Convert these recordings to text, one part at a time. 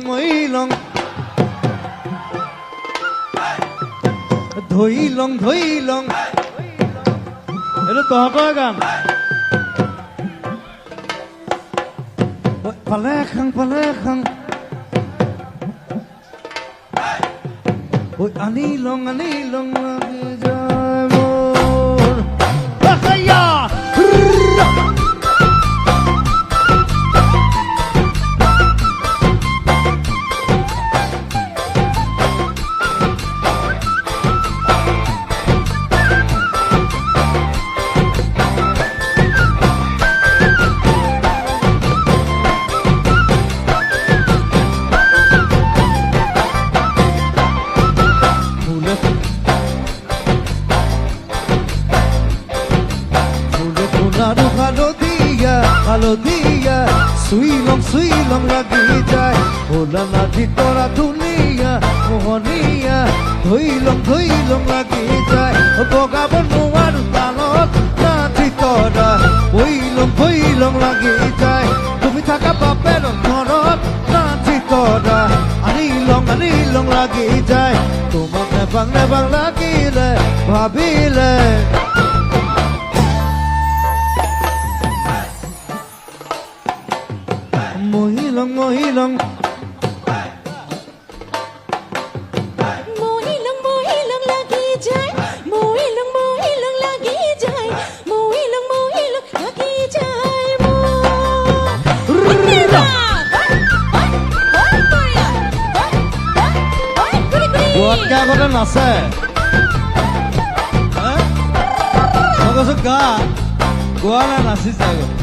মহিলং ধইলং ধইলং এইটো তহঁতৰ গান পালে খাং ঐ আনিলং লাগি যায় মোৰ আকায়া হালদিয়া সুইলং লাগি যায় ভোলা নাচি তৰা ধুনিয়া মোহনিয়া ধইলং লাগি যায় বগাব নোৱাৰো তালত নাচি তৰা ভইলং লাগি যায় তুমি থাকা বাপেৰ ঘৰত নাচি তৰা আনিলং লাগি যায় তোমাক নেবাং লাগিলে ভাবিলে মহিলং লাগি যায় মহিলং লাগি যায় মহিলং লাগি যায় গোৱাতকে আগতে নাচে মই কৈছো গা গোৱা নাই নাচিছে আগত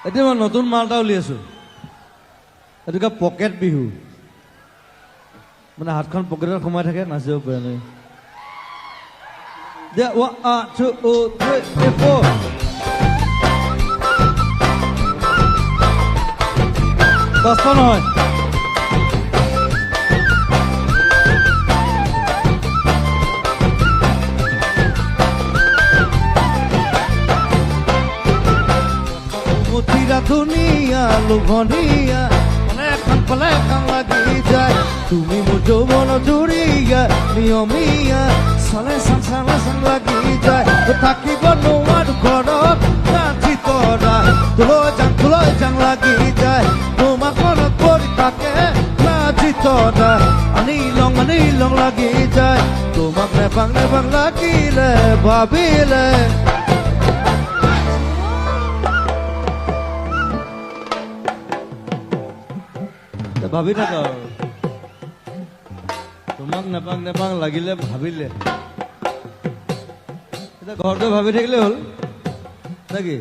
এতিয়া মই নতুন মাল এটা উলিয়াইছো এইটো পকেট বিহু মানে হাতখন পকেটত সোমাই থাকে নাচিব পাৰে নাই দিয়া 1 2 3 4 দহটা নহয় ধুনিয়া লোভনীয়া পালে খাং লাগি যায় তুমি মোৰ যৌৱন জুৰিয়া নিয়মীয়া চালে চাং লাগি যায় থাকিব নোৱাৰো ঘৰত নাচি তৰা তুলৈ যাং লাগি যায় তোমাক মনত পৰি থাকে নাচি তৰা আনিলং লাগি যায় তোমাক নেবাং লাগিলে ভাবিলে ভাবি থাক তোমাক নেপাং লাগিলে ভাবিলে এতিয়া ঘৰতে ভাবি থাকিলে হ'ল নাকি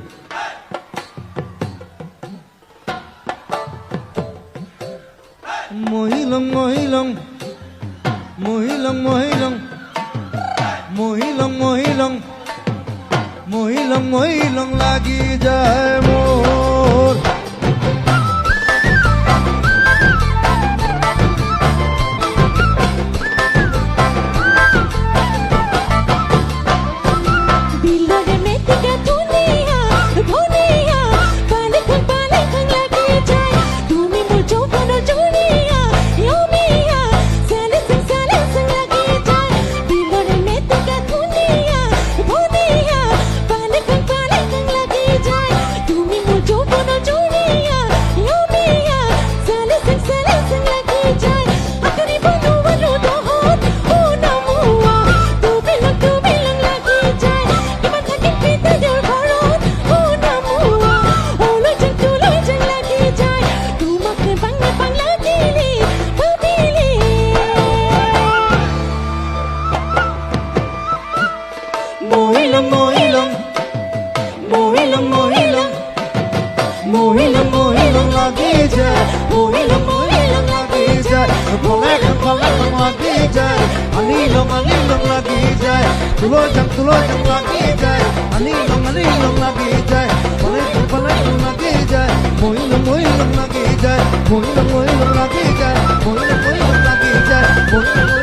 মহিলং লাগি যায় মোৰ তুমি মোৰ যৌৱনৰ জুৰিয়া tulojang lagi jay aninong lagi jay palay lagi jay moilong lagi jay moilong lagi jay moilong lagi jay moilong